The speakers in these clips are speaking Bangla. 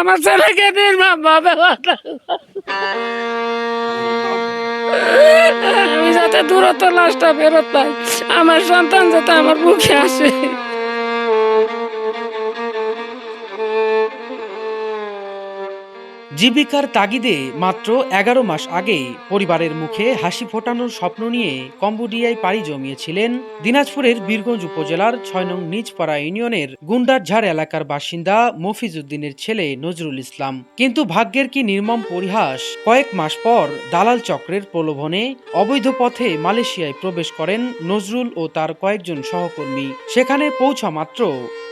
আমার ছেলেকে নির্মম ভাবে আমি যাতে দূরত্ব লাশটা ফেরত পাই, আমার সন্তান যাতে আমার বুকে আসে। জীবিকার তাগিদে মাত্র ১১ মাস আগে পরিবারের মুখে হাসি ফোটানোর স্বপ্ন নিয়ে কম্বোডিয়ায় পাড়ি জমিয়েছিলেন দিনাজপুরের বীরগঞ্জ উপজেলার ৬ নং নিজপাড়া ইউনিয়নের গুন্ডারঝাড় এলাকার বাসিন্দা মফিজ উদ্দিনের ছেলে নজরুল ইসলাম। কিন্তু ভাগ্যের কি নির্মম পরিহাস, কয়েক মাস পর দালাল চক্রের প্রলোভনে অবৈধ পথে মালয়েশিয়ায় প্রবেশ করেন নজরুল ও তার কয়েকজন সহকর্মী। সেখানে পৌঁছা মাত্র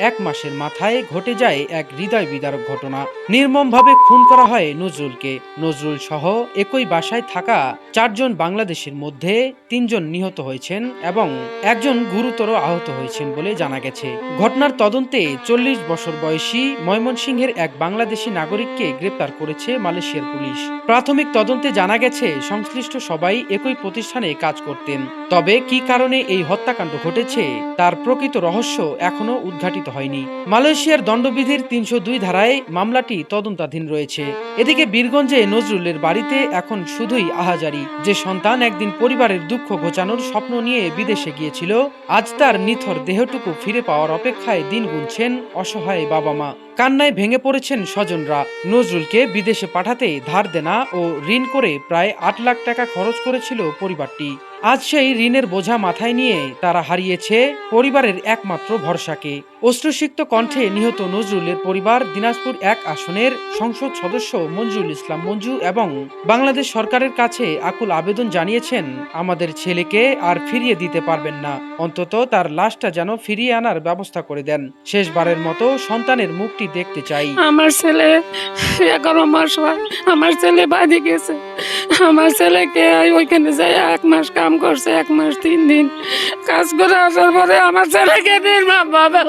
১ মাসের মাথায় ঘটে যায় এক হৃদয় বিদারক ঘটনা। নির্মমভাবে খুন করা হয় নজরুলকে। নজরুল সহ একই বাসায় থাকা ৪ জন বাংলাদেশের মধ্যে ৩ জন নিহত হয়েছেন এবং একজন গুরুতর আহত হয়েছেন বলে জানা গেছে। ঘটনার তদন্তে ৪০ বছর বয়সী ময়মনসিংহের এক বাংলাদেশি নাগরিককে গ্রেপ্তার করেছে মালয়েশিয়ার পুলিশ। প্রাথমিক তদন্তে জানা গেছে সংশ্লিষ্ট সবাই একই প্রতিষ্ঠানে কাজ করতেন। তবে কি কারণে এই হত্যাকাণ্ড ঘটেছে তার প্রকৃত রহস্য এখনো উদ্ঘাটিত হয়নি। মালয়েশিয়ার দণ্ডবিধির ৩০২ ধারায় মামলাটি তদন্তাধীন রয়েছে। এদিকে বীরগঞ্জে নজরুলের বাড়িতে এখন শুধুই আহাজারি। যে সন্তান একদিন পরিবারের দুঃখ ঘোচানোর স্বপ্ন নিয়ে বিদেশে গিয়েছিল, আজ তার নিথর দেহটুকু ফিরে পাওয়ার অপেক্ষায় দিন গুনছেন অসহায় বাবা মা। কান্নায় ভেঙে পড়েছেন স্বজনরা। নজরুলকে বিদেশে পাঠাতে ধার দেনা ও ঋণ করে প্রায় ৮ লাখ টাকা খরচ করেছিল পরিবারটি। আজ সেই ঋণের বোঝা মাথায় নিয়ে তারা হারিয়েছে পরিবারের একমাত্র ভরসাকে। অশ্রুসিক্ত কণ্ঠে নিহত নজরুলের পরিবার দিনাজপুর ১ আসনের সংসদ সদস্য মঞ্জুরুল ইসলাম মঞ্জু এবং বাংলাদেশ সরকারের কাছে আকুল আবেদন জানিয়েছেন, আমাদের ছেলেকে আর ফিরিয়ে দিতে পারবেন না, অন্তত তার লাশটা যেন ফিরিয়ে আনার ব্যবস্থা করে দেন। শেষবারের মতো সন্তানের মুখটি দেখতে চাই। আমার ছেলে ১১ মাস হয়, আমার ছেলে বাড়ি গেছে। আমার ছেলেকে ওইখানে যাই ১ মাস কাম করছে, ১ মাস ৩ দিন কাজ করে আসার পরে আমার ছেলেকে নির্মম ভাবে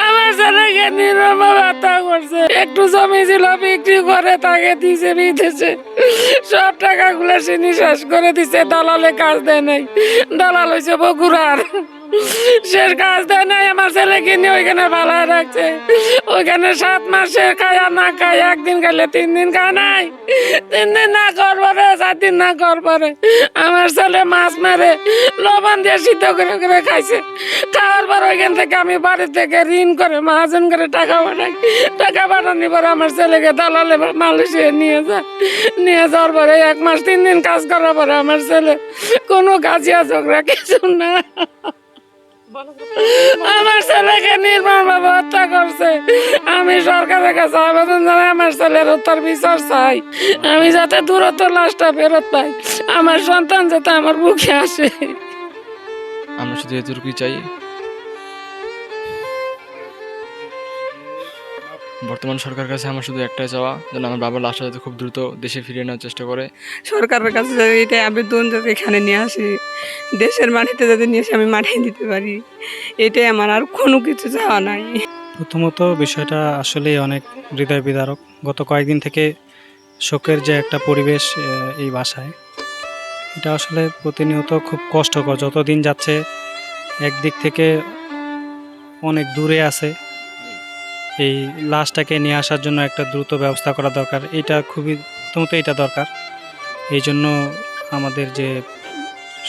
আমার ছেলেকে নির্মম ভাবে হত্যা করছে। একটু জমি ছিল বিক্রি করে তাকে দিছে বিদেশে, সব টাকাগুলো সে নিঃশ্বাস করে দিছে। দালালে কাজ দেয় নাই, দালাল হয়েছে বগুড়ার, শেষ কাজ দেয় নাই। আমার ছেলেকে নিয়ে ওইখানে ভালো রাখছে। ওইখানে ৭ মাসে খায় আর না খায়, একদিন খাইলে ৩ দিন খায় নাই, ৩ দিন না কর পরে ৪ দিন না কর পরে আমার ছেলে মাছ মেরে লবণ দিয়ে সিদ্ধ করে করে খাইছে। খাওয়ার পর ওইখান থেকে আমি বাড়ি থেকে ঋণ করে মাহাজন করে টাকা পাঠাই। টাকা পাঠানোর পর আমার ছেলেকে দালালে মালয়েশিয়া নিয়ে যাওয়ার পরে ১ মাস ৩ দিন কাজ করার পরে আমার ছেলে কোনো কাজিয়া ঝগড়া কিছু না, আমার ছেলেকে নির্মমভাবে হত্যা করছে। আমি সরকারের কাছে আবেদন জানাই, আমার ছেলের হত্যার বিচার চাই। আমি যাতে দূরত্ব লাশটা ফেরত পাই, আমার সন্তান যাতে আমার বুকে আসে। আমরা শুধু এতটুকুই চাই, বর্তমান সরকারের কাছে আমার শুধু একটাই চাওয়া, যেন আমার বাবার লাশটা যাতে খুব দ্রুত দেশে ফিরিয়ে নেওয়ার চেষ্টা করে। সরকারের কাছে এটাই আবেদন, যাতে এখানে নিয়ে আসি, দেশের মাটিতে যাতে নিয়ে এসে আমি মাঠিয়ে দিতে পারি, এটাই আমার, আর কোনো কিছু চাওয়া নাই। প্রথমত বিষয়টা আসলে অনেক হৃদয় বিদারক। গত কয়েকদিন থেকে শোকের যে একটা পরিবেশ এই বাসায়, এটা আসলে প্রতিনিয়ত খুব কষ্টকর। যতদিন যাচ্ছে একদিক থেকে অনেক দূরে আছে, এই লাশটাকে নিয়ে আসার জন্য একটা দ্রুত ব্যবস্থা করা দরকার। এটা খুবই প্রথমত এটা দরকার। এই জন্য আমাদের যে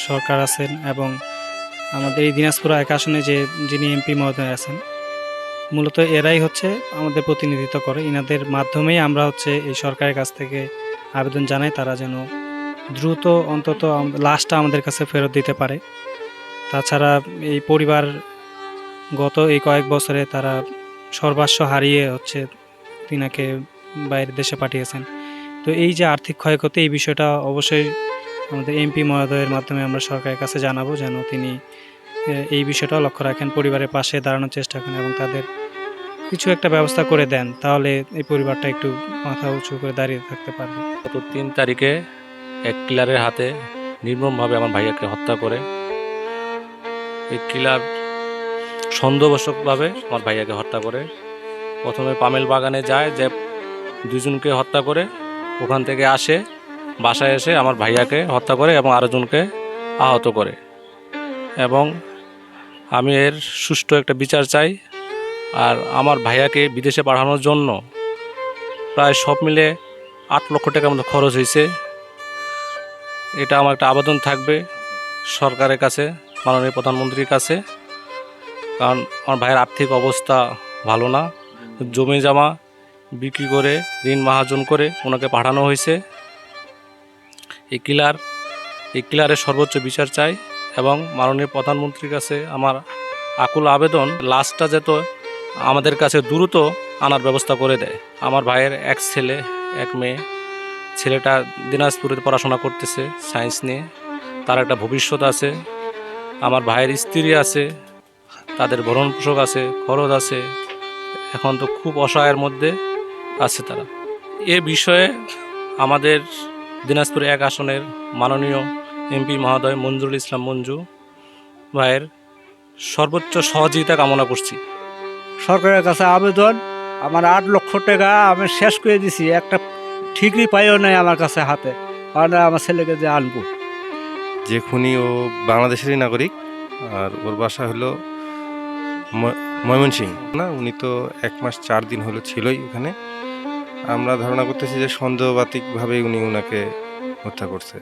সরকার আছেন এবং আমাদের এই দিনাজপুর ১ আসনে যিনি এমপি মহোদয় আছেন, মূলত এরাই হচ্ছে আমাদের প্রতিনিধিত্ব করে। ইনাদের মাধ্যমেই আমরা হচ্ছে এই সরকারের কাছ থেকে আবেদন জানাই, তারা যেন দ্রুত অন্তত লাশটা আমাদের কাছে ফেরত দিতে পারে। তাছাড়া এই পরিবার গত এই কয়েক বছরে তারা সর্বস্ব হারিয়ে হচ্ছে তিনাকে বাইরের দেশে পাঠিয়েছেন। তো এই যে আর্থিক ক্ষয়ক্ষতি, এই বিষয়টা অবশ্যই আমাদের এমপি মহোদয়ের মাধ্যমে আমরা সরকারের কাছে জানাবো, যেন তিনি এই বিষয়টাও লক্ষ্য রাখেন, পরিবারের পাশে দাঁড়ানোর চেষ্টা করেন এবং তাদের কিছু একটা ব্যবস্থা করে দেন। তাহলে এই পরিবারটা একটু মাথা উঁচু করে দাঁড়িয়ে থাকতে পারবে। গত ৩ তারিখে এক কিলারের হাতে নির্মমভাবে আমার ভাইয়াকে হত্যা করে, এই কিলার সন্দেহবশতভাবে আমার ভাইয়াকে হত্যা করে। প্রথমে পামেল বাগানে যায়, যে 2 জনকে হত্যা করে, ওখান থেকে আসে বাসায় এসে আমার ভাইয়াকে হত্যা করে এবং আরো জনকে আহত করে। এবং আমি এর সুষ্ঠু একটা বিচার চাই। আর আমার ভাইয়াকে বিদেশে পাঠানোর জন্য প্রায় সব মিলে 8 লক্ষ টাকার মতো খরচ হয়েছে। এটা আমার একটা আবেদন থাকবে সরকারের কাছে, মাননীয় প্রধানমন্ত্রীর কাছে, কারণ আমার ভাইয়ের আর্থিক অবস্থা ভালো না। জমি জমা বিক্রি করে ঋণ মাহাজন করে ওনাকে পাঠানো হয়েছে। এই কিলারের সর্বোচ্চ বিচার চাই এবং মাননীয় প্রধানমন্ত্রীর কাছে আমার আকুল আবেদন, লাশটা যেত আমাদের কাছে দ্রুত আনার ব্যবস্থা করে দেয়। আমার ভাইয়ের এক ছেলে এক মেয়ে, ছেলেটা দিনাজপুরে পড়াশোনা করতেছে সায়েন্স নিয়ে, তার একটা ভবিষ্যৎ আছে। আমার ভাইয়ের স্ত্রী আছে, তাদের ভরণ পোষক আছে, খরচ আছে, এখন তো খুব অসহায়ের মধ্যে আছে তারা। এ বিষয়ে আমাদের দিনাজপুর 1 আসনের মাননীয় এমপি মহোদয় মঞ্জুরুল ইসলাম মঞ্জু ভাইয়ের সর্বোচ্চ সহযোগিতা কামনা করছি। সরকারের কাছে আবেদন, আমার 8 লক্ষ টাকা আমি শেষ করে দিছি, একটা ঠিকই পাইও নাই আমার কাছে হাতে, কারণ আমার ছেলেকে যে আনবো। যে খুনি ও বাংলাদেশেরই নাগরিক, আর ওর বাসা হলো ময়মনসিংহ। না, উনি তো 1 মাস 4 দিন হলো ছিলই ওখানে। আমরা ধারণা করতেছি যে সন্দেহবাতিকভাবে উনি ওনাকে হত্যা করছে।